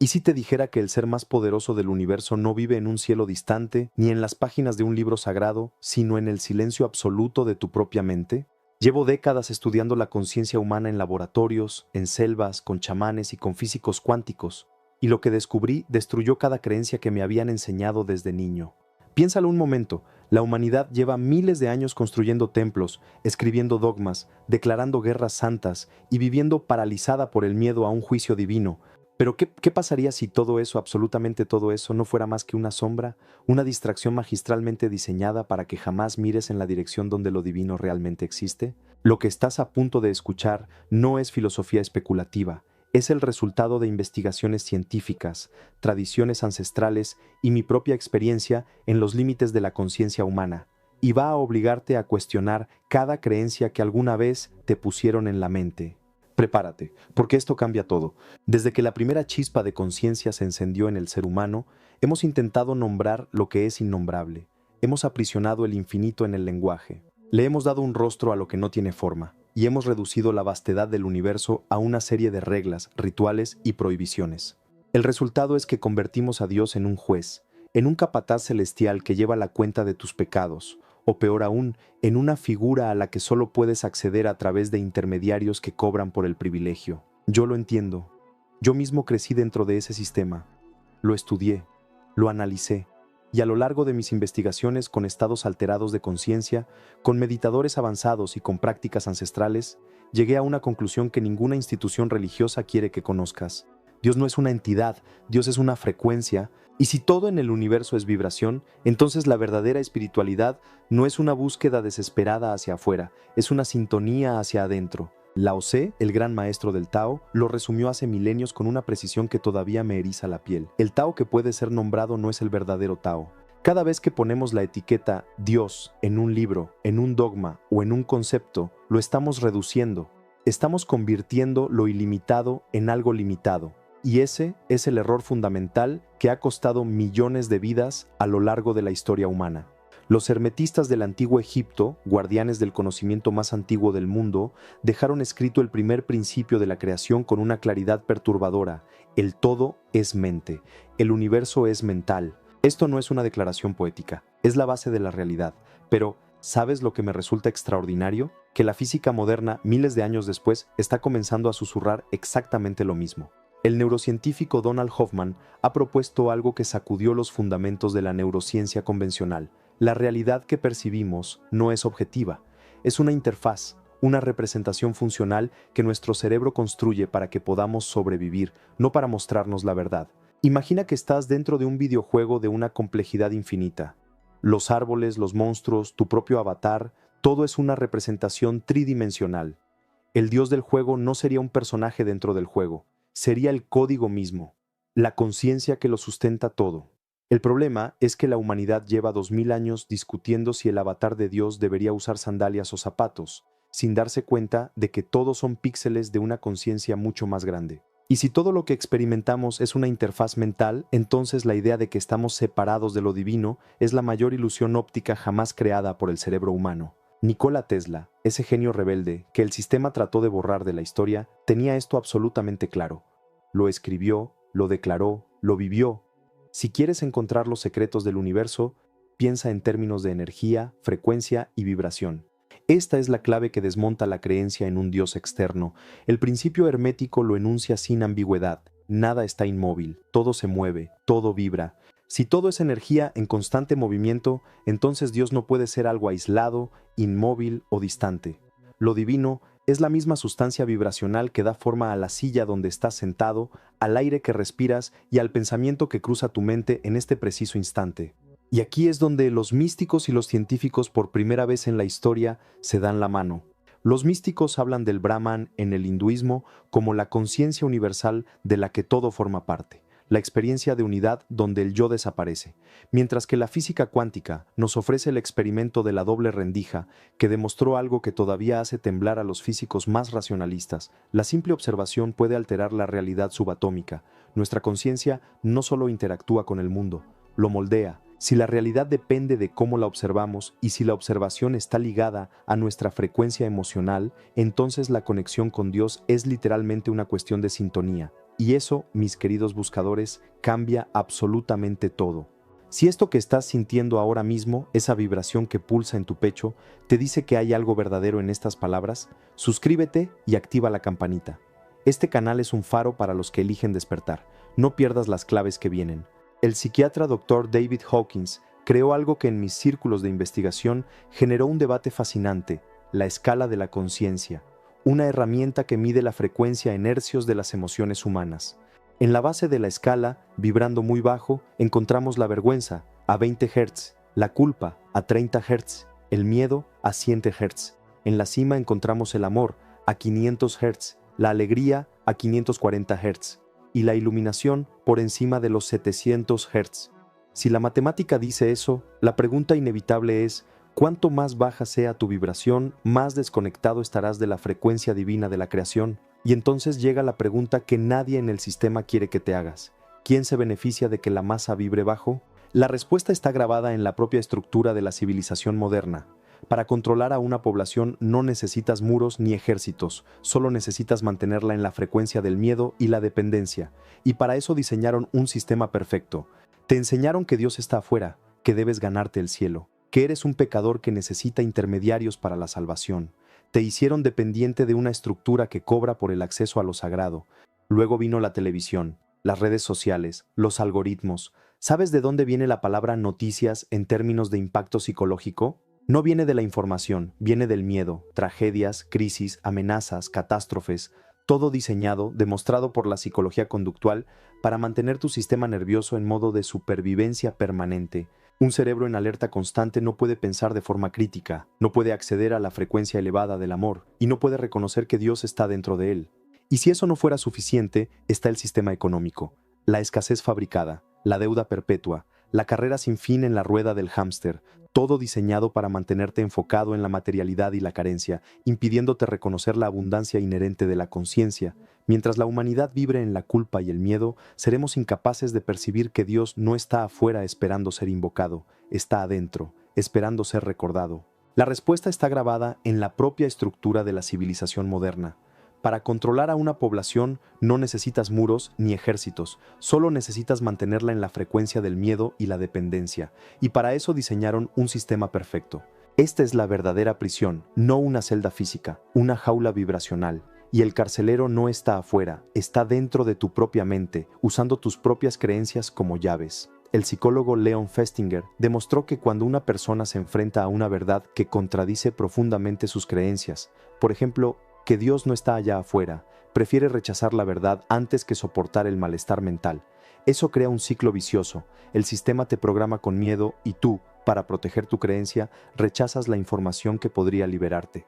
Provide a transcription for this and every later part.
¿Y si te dijera que el ser más poderoso del universo no vive en un cielo distante, ni en las páginas de un libro sagrado, sino en el silencio absoluto de tu propia mente? Llevo décadas estudiando la conciencia humana en laboratorios, en selvas, con chamanes y con físicos cuánticos, y lo que descubrí destruyó cada creencia que me habían enseñado desde niño. Piénsalo un momento, la humanidad lleva miles de años construyendo templos, escribiendo dogmas, declarando guerras santas y viviendo paralizada por el miedo a un juicio divino. Pero ¿qué pasaría si todo eso, absolutamente todo eso, no fuera más que una sombra, una distracción magistralmente diseñada para que jamás mires en la dirección donde lo divino realmente existe? Lo que estás a punto de escuchar no es filosofía especulativa, es el resultado de investigaciones científicas, tradiciones ancestrales y mi propia experiencia en los límites de la conciencia humana, y va a obligarte a cuestionar cada creencia que alguna vez te pusieron en la mente. Prepárate, porque esto cambia todo. Desde que la primera chispa de conciencia se encendió en el ser humano, hemos intentado nombrar lo que es innombrable. Hemos aprisionado el infinito en el lenguaje. Le hemos dado un rostro a lo que no tiene forma, y hemos reducido la vastedad del universo a una serie de reglas, rituales y prohibiciones. El resultado es que convertimos a Dios en un juez, en un capataz celestial que lleva la cuenta de tus pecados, o peor aún, en una figura a la que solo puedes acceder a través de intermediarios que cobran por el privilegio. Yo lo entiendo. Yo mismo crecí dentro de ese sistema. Lo estudié, lo analicé, y a lo largo de mis investigaciones con estados alterados de conciencia, con meditadores avanzados y con prácticas ancestrales, llegué a una conclusión que ninguna institución religiosa quiere que conozcas. Dios no es una entidad, Dios es una frecuencia, y si todo en el universo es vibración, entonces la verdadera espiritualidad no es una búsqueda desesperada hacia afuera, es una sintonía hacia adentro. Lao Tse, el gran maestro del Tao, lo resumió hace milenios con una precisión que todavía me eriza la piel. El Tao que puede ser nombrado no es el verdadero Tao. Cada vez que ponemos la etiqueta Dios en un libro, en un dogma o en un concepto, lo estamos reduciendo. Estamos convirtiendo lo ilimitado en algo limitado. Y ese es el error fundamental que ha costado millones de vidas a lo largo de la historia humana. Los hermetistas del antiguo Egipto, guardianes del conocimiento más antiguo del mundo, dejaron escrito el primer principio de la creación con una claridad perturbadora. El todo es mente, el universo es mental. Esto no es una declaración poética, es la base de la realidad. Pero, ¿sabes lo que me resulta extraordinario? Que la física moderna, miles de años después, está comenzando a susurrar exactamente lo mismo. El neurocientífico Donald Hoffman ha propuesto algo que sacudió los fundamentos de la neurociencia convencional. La realidad que percibimos no es objetiva, es una interfaz, una representación funcional que nuestro cerebro construye para que podamos sobrevivir, no para mostrarnos la verdad. Imagina que estás dentro de un videojuego de una complejidad infinita. Los árboles, los monstruos, tu propio avatar, todo es una representación tridimensional. El dios del juego no sería un personaje dentro del juego, sería el código mismo, la conciencia que lo sustenta todo. El problema es que la humanidad lleva 2000 años discutiendo si el avatar de Dios debería usar sandalias o zapatos, sin darse cuenta de que todos son píxeles de una conciencia mucho más grande. Y si todo lo que experimentamos es una interfaz mental, entonces la idea de que estamos separados de lo divino es la mayor ilusión óptica jamás creada por el cerebro humano. Nikola Tesla, ese genio rebelde que el sistema trató de borrar de la historia, tenía esto absolutamente claro. Lo escribió, lo declaró, lo vivió. Si quieres encontrar los secretos del universo, piensa en términos de energía, frecuencia y vibración. Esta es la clave que desmonta la creencia en un Dios externo. El principio hermético lo enuncia sin ambigüedad. Nada está inmóvil, todo se mueve, todo vibra. Si todo es energía en constante movimiento, entonces Dios no puede ser algo aislado, inmóvil o distante. Lo divino es la misma sustancia vibracional que da forma a la silla donde estás sentado, al aire que respiras y al pensamiento que cruza tu mente en este preciso instante. Y aquí es donde los místicos y los científicos por primera vez en la historia se dan la mano. Los místicos hablan del Brahman en el hinduismo como la conciencia universal de la que todo forma parte, la experiencia de unidad donde el yo desaparece, mientras que la física cuántica nos ofrece el experimento de la doble rendija que demostró algo que todavía hace temblar a los físicos más racionalistas. La simple observación puede alterar la realidad subatómica. Nuestra conciencia no solo interactúa con el mundo, lo moldea. Si la realidad depende de cómo la observamos y si la observación está ligada a nuestra frecuencia emocional, entonces la conexión con Dios es literalmente una cuestión de sintonía. Y eso, mis queridos buscadores, cambia absolutamente todo. Si esto que estás sintiendo ahora mismo, esa vibración que pulsa en tu pecho, te dice que hay algo verdadero en estas palabras, suscríbete y activa la campanita. Este canal es un faro para los que eligen despertar. No pierdas las claves que vienen. El psiquiatra Dr. David Hawkins creó algo que en mis círculos de investigación generó un debate fascinante: la escala de la conciencia, una herramienta que mide la frecuencia en hercios de las emociones humanas. En la base de la escala, vibrando muy bajo, encontramos la vergüenza a 20 Hz, la culpa a 30 Hz, el miedo a 100 Hz. En la cima encontramos el amor a 500 Hz, la alegría a 540 Hz y la iluminación por encima de los 700 Hz. Si la matemática dice eso, la pregunta inevitable es: cuanto más baja sea tu vibración, más desconectado estarás de la frecuencia divina de la creación. Y entonces llega la pregunta que nadie en el sistema quiere que te hagas: ¿quién se beneficia de que la masa vibre bajo? La respuesta está grabada en la propia estructura de la civilización moderna. Para controlar a una población no necesitas muros ni ejércitos, solo necesitas mantenerla en la frecuencia del miedo y la dependencia. Y para eso diseñaron un sistema perfecto. Te enseñaron que Dios está afuera, que debes ganarte el cielo, que eres un pecador que necesita intermediarios para la salvación. Te hicieron dependiente de una estructura que cobra por el acceso a lo sagrado. Luego vino la televisión, las redes sociales, los algoritmos. ¿Sabes de dónde viene la palabra noticias en términos de impacto psicológico? No viene de la información, viene del miedo, tragedias, crisis, amenazas, catástrofes, todo diseñado, demostrado por la psicología conductual, para mantener tu sistema nervioso en modo de supervivencia permanente. Un cerebro en alerta constante no puede pensar de forma crítica, no puede acceder a la frecuencia elevada del amor y no puede reconocer que Dios está dentro de él. Y si eso no fuera suficiente, está el sistema económico, la escasez fabricada, la deuda perpetua, la carrera sin fin en la rueda del hámster, todo diseñado para mantenerte enfocado en la materialidad y la carencia, impidiéndote reconocer la abundancia inherente de la conciencia. Mientras la humanidad vibre en la culpa y el miedo, seremos incapaces de percibir que Dios no está afuera esperando ser invocado, está adentro, esperando ser recordado. La respuesta está grabada en la propia estructura de la civilización moderna. Para controlar a una población no necesitas muros ni ejércitos, solo necesitas mantenerla en la frecuencia del miedo y la dependencia, y para eso diseñaron un sistema perfecto. Esta es la verdadera prisión, no una celda física, una jaula vibracional. Y el carcelero no está afuera, está dentro de tu propia mente, usando tus propias creencias como llaves. El psicólogo Leon Festinger demostró que cuando una persona se enfrenta a una verdad que contradice profundamente sus creencias, por ejemplo, que Dios no está allá afuera, prefiere rechazar la verdad antes que soportar el malestar mental. Eso crea un ciclo vicioso. El sistema te programa con miedo y tú, para proteger tu creencia, rechazas la información que podría liberarte.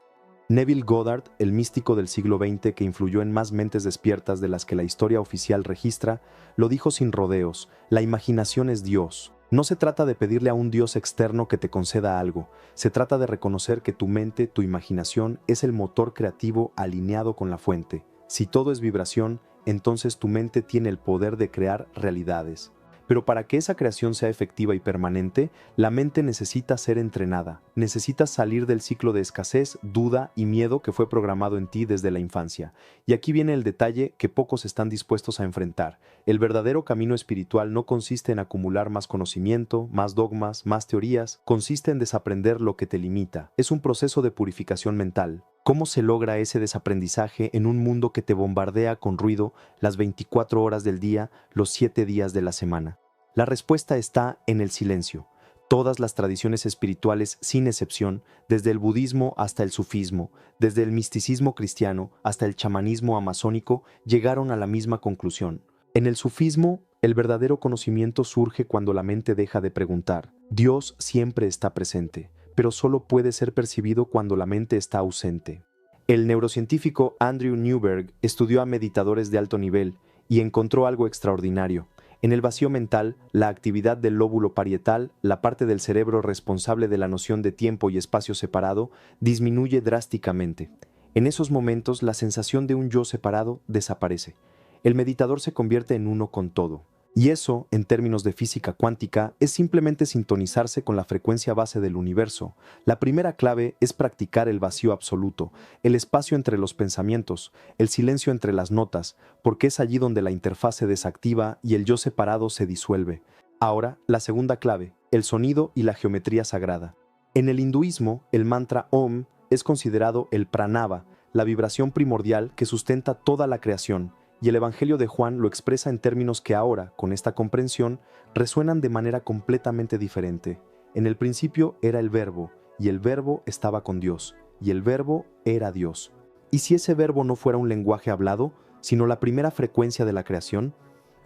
Neville Goddard, el místico del siglo XX que influyó en más mentes despiertas de las que la historia oficial registra, lo dijo sin rodeos: la imaginación es Dios. No se trata de pedirle a un Dios externo que te conceda algo, se trata de reconocer que tu mente, tu imaginación, es el motor creativo alineado con la fuente. Si todo es vibración, entonces tu mente tiene el poder de crear realidades. Pero para que esa creación sea efectiva y permanente, la mente necesita ser entrenada, necesitas salir del ciclo de escasez, duda y miedo que fue programado en ti desde la infancia. Y aquí viene el detalle que pocos están dispuestos a enfrentar. El verdadero camino espiritual no consiste en acumular más conocimiento, más dogmas, más teorías, consiste en desaprender lo que te limita. Es un proceso de purificación mental. ¿Cómo se logra ese desaprendizaje en un mundo que te bombardea con ruido las 24 horas del día, los 7 días de la semana? La respuesta está en el silencio. Todas las tradiciones espirituales, sin excepción, desde el budismo hasta el sufismo, desde el misticismo cristiano hasta el chamanismo amazónico, llegaron a la misma conclusión. En el sufismo, el verdadero conocimiento surge cuando la mente deja de preguntar. Dios siempre está presente, pero solo puede ser percibido cuando la mente está ausente. El neurocientífico Andrew Newberg estudió a meditadores de alto nivel y encontró algo extraordinario. En el vacío mental, la actividad del lóbulo parietal, la parte del cerebro responsable de la noción de tiempo y espacio separado, disminuye drásticamente. En esos momentos, la sensación de un yo separado desaparece. El meditador se convierte en uno con todo. Y eso, en términos de física cuántica, es simplemente sintonizarse con la frecuencia base del universo. La primera clave es practicar el vacío absoluto, el espacio entre los pensamientos, el silencio entre las notas, porque es allí donde la interfaz se desactiva y el yo separado se disuelve. Ahora, la segunda clave, el sonido y la geometría sagrada. En el hinduismo, el mantra Om es considerado el pranava, la vibración primordial que sustenta toda la creación, y el Evangelio de Juan lo expresa en términos que ahora, con esta comprensión, resuenan de manera completamente diferente. En el principio era el Verbo, y el Verbo estaba con Dios, y el Verbo era Dios. ¿Y si ese Verbo no fuera un lenguaje hablado, sino la primera frecuencia de la creación?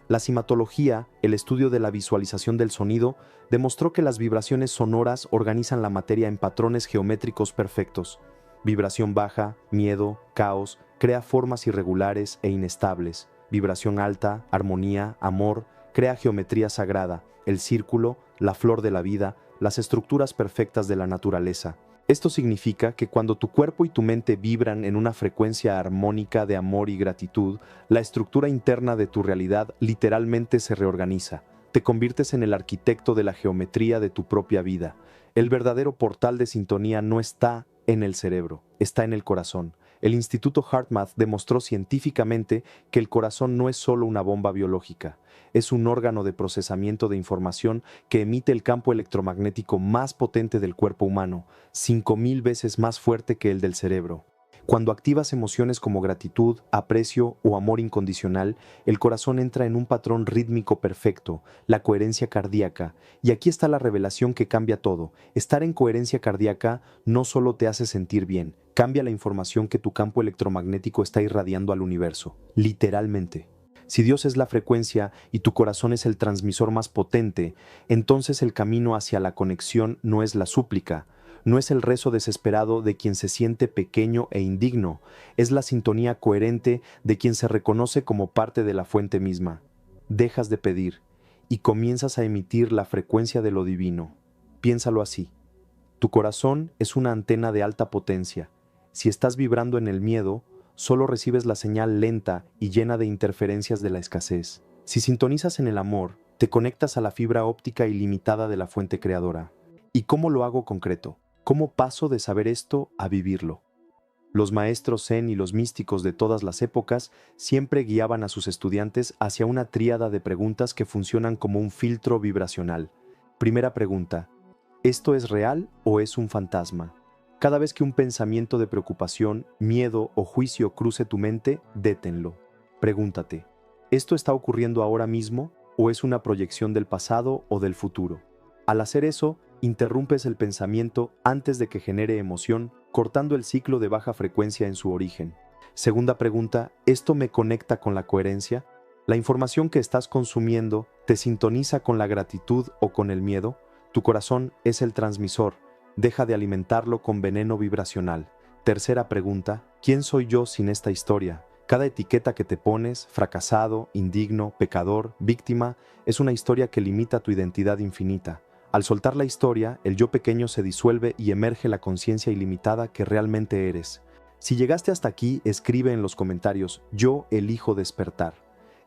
La cimatología, el estudio de la visualización del sonido, demostró que las vibraciones sonoras organizan la materia en patrones geométricos perfectos. Vibración baja, miedo, caos, crea formas irregulares e inestables. Vibración alta, armonía, amor, crea geometría sagrada, el círculo, la flor de la vida, las estructuras perfectas de la naturaleza. Esto significa que cuando tu cuerpo y tu mente vibran en una frecuencia armónica de amor y gratitud, la estructura interna de tu realidad literalmente se reorganiza. Te conviertes en el arquitecto de la geometría de tu propia vida. El verdadero portal de sintonía no está en el cerebro, está en el corazón. El Instituto HeartMath demostró científicamente que el corazón no es solo una bomba biológica, es un órgano de procesamiento de información que emite el campo electromagnético más potente del cuerpo humano, 5000 veces más fuerte que el del cerebro. Cuando activas emociones como gratitud, aprecio o amor incondicional, el corazón entra en un patrón rítmico perfecto, la coherencia cardíaca, y aquí está la revelación que cambia todo. Estar en coherencia cardíaca no solo te hace sentir bien, cambia la información que tu campo electromagnético está irradiando al universo, literalmente. Si Dios es la frecuencia y tu corazón es el transmisor más potente, entonces el camino hacia la conexión no es la súplica, no es el rezo desesperado de quien se siente pequeño e indigno, es la sintonía coherente de quien se reconoce como parte de la fuente misma. Dejas de pedir y comienzas a emitir la frecuencia de lo divino. Piénsalo así. Tu corazón es una antena de alta potencia. Si estás vibrando en el miedo, solo recibes la señal lenta y llena de interferencias de la escasez. Si sintonizas en el amor, te conectas a la fibra óptica ilimitada de la fuente creadora. ¿Y cómo lo hago concreto? ¿Cómo paso de saber esto a vivirlo? Los maestros zen y los místicos de todas las épocas siempre guiaban a sus estudiantes hacia una tríada de preguntas que funcionan como un filtro vibracional. Primera pregunta: ¿esto es real o es un fantasma? Cada vez que un pensamiento de preocupación, miedo o juicio cruce tu mente, détenlo. Pregúntate: ¿esto está ocurriendo ahora mismo o es una proyección del pasado o del futuro? Al hacer eso, interrumpes el pensamiento antes de que genere emoción, cortando el ciclo de baja frecuencia en su origen. Segunda pregunta: ¿esto me conecta con la coherencia? ¿La información que estás consumiendo te sintoniza con la gratitud o con el miedo? Tu corazón es el transmisor. Deja de alimentarlo con veneno vibracional. Tercera pregunta: ¿quién soy yo sin esta historia? Cada etiqueta que te pones, fracasado, indigno, pecador, víctima, es una historia que limita tu identidad infinita. Al soltar la historia, el yo pequeño se disuelve y emerge la conciencia ilimitada que realmente eres. Si llegaste hasta aquí, escribe en los comentarios: yo elijo despertar.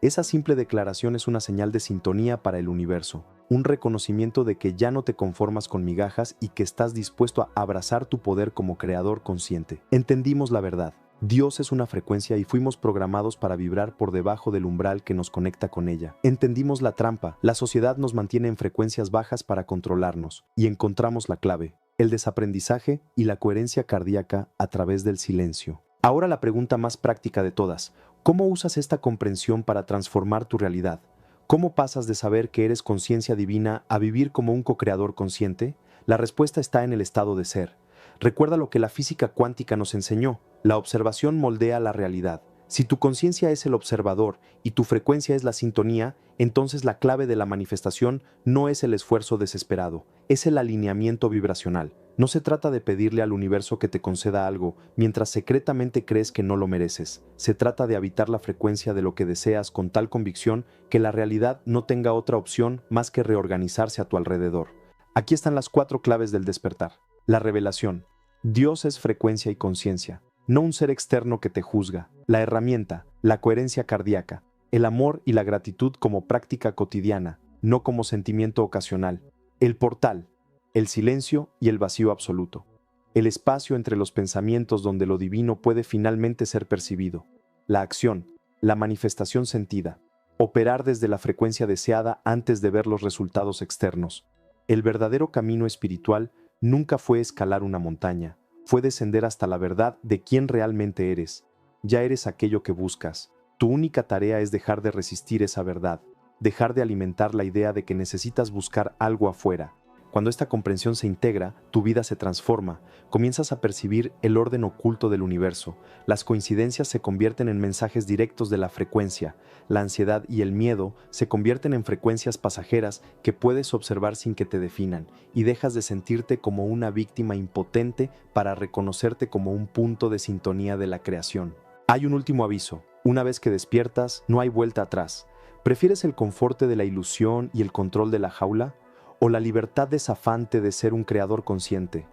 Esa simple declaración es una señal de sintonía para el universo, un reconocimiento de que ya no te conformas con migajas y que estás dispuesto a abrazar tu poder como creador consciente. Entendimos la verdad. Dios es una frecuencia y fuimos programados para vibrar por debajo del umbral que nos conecta con ella. Entendimos la trampa. La sociedad nos mantiene en frecuencias bajas para controlarnos. Y encontramos la clave: el desaprendizaje y la coherencia cardíaca a través del silencio. Ahora la pregunta más práctica de todas: ¿cómo usas esta comprensión para transformar tu realidad? ¿Cómo pasas de saber que eres conciencia divina a vivir como un co-creador consciente? La respuesta está en el estado de ser. Recuerda lo que la física cuántica nos enseñó: la observación moldea la realidad. Si tu conciencia es el observador y tu frecuencia es la sintonía, entonces la clave de la manifestación no es el esfuerzo desesperado, es el alineamiento vibracional. No se trata de pedirle al universo que te conceda algo mientras secretamente crees que no lo mereces. Se trata de habitar la frecuencia de lo que deseas con tal convicción que la realidad no tenga otra opción más que reorganizarse a tu alrededor. Aquí están las 4 claves del despertar. La revelación. Dios es frecuencia y conciencia, no un ser externo que te juzga. La herramienta, la coherencia cardíaca. El amor y la gratitud como práctica cotidiana, no como sentimiento ocasional. El portal, el silencio y el vacío absoluto. El espacio entre los pensamientos donde lo divino puede finalmente ser percibido. La acción, la manifestación sentida. Operar desde la frecuencia deseada antes de ver los resultados externos. El verdadero camino espiritual nunca fue escalar una montaña, fue descender hasta la verdad de quién realmente eres. Ya eres aquello que buscas. Tu única tarea es dejar de resistir esa verdad, dejar de alimentar la idea de que necesitas buscar algo afuera. Cuando esta comprensión se integra, tu vida se transforma, comienzas a percibir el orden oculto del universo, las coincidencias se convierten en mensajes directos de la frecuencia, la ansiedad y el miedo se convierten en frecuencias pasajeras que puedes observar sin que te definan, y dejas de sentirte como una víctima impotente para reconocerte como un punto de sintonía de la creación. Hay un último aviso, una vez que despiertas, no hay vuelta atrás. ¿Prefieres el confort de la ilusión y el control de la jaula? ¿O la libertad desafante de ser un creador consciente?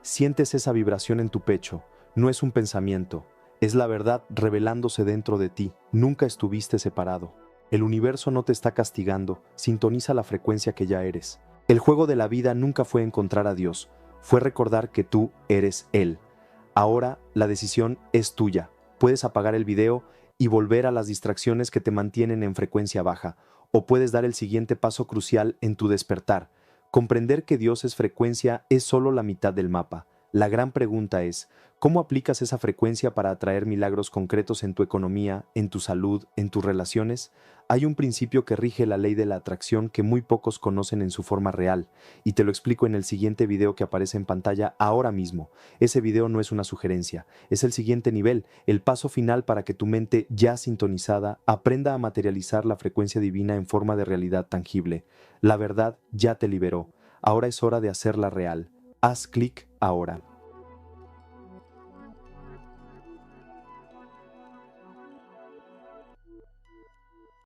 Sientes esa vibración en tu pecho, no es un pensamiento, es la verdad revelándose dentro de ti, nunca estuviste separado. El universo no te está castigando, sintoniza la frecuencia que ya eres. El juego de la vida nunca fue encontrar a Dios, fue recordar que tú eres Él. Ahora la decisión es tuya, puedes apagar el video y volver a las distracciones que te mantienen en frecuencia baja, o puedes dar el siguiente paso crucial en tu despertar. Comprender que Dios es frecuencia es solo la mitad del mapa. La gran pregunta es, ¿cómo aplicas esa frecuencia para atraer milagros concretos en tu economía, en tu salud, en tus relaciones? Hay un principio que rige la ley de la atracción que muy pocos conocen en su forma real, y te lo explico en el siguiente video que aparece en pantalla ahora mismo. Ese video no es una sugerencia, es el siguiente nivel, el paso final para que tu mente ya sintonizada aprenda a materializar la frecuencia divina en forma de realidad tangible. La verdad ya te liberó, ahora es hora de hacerla real. Haz clic ahora.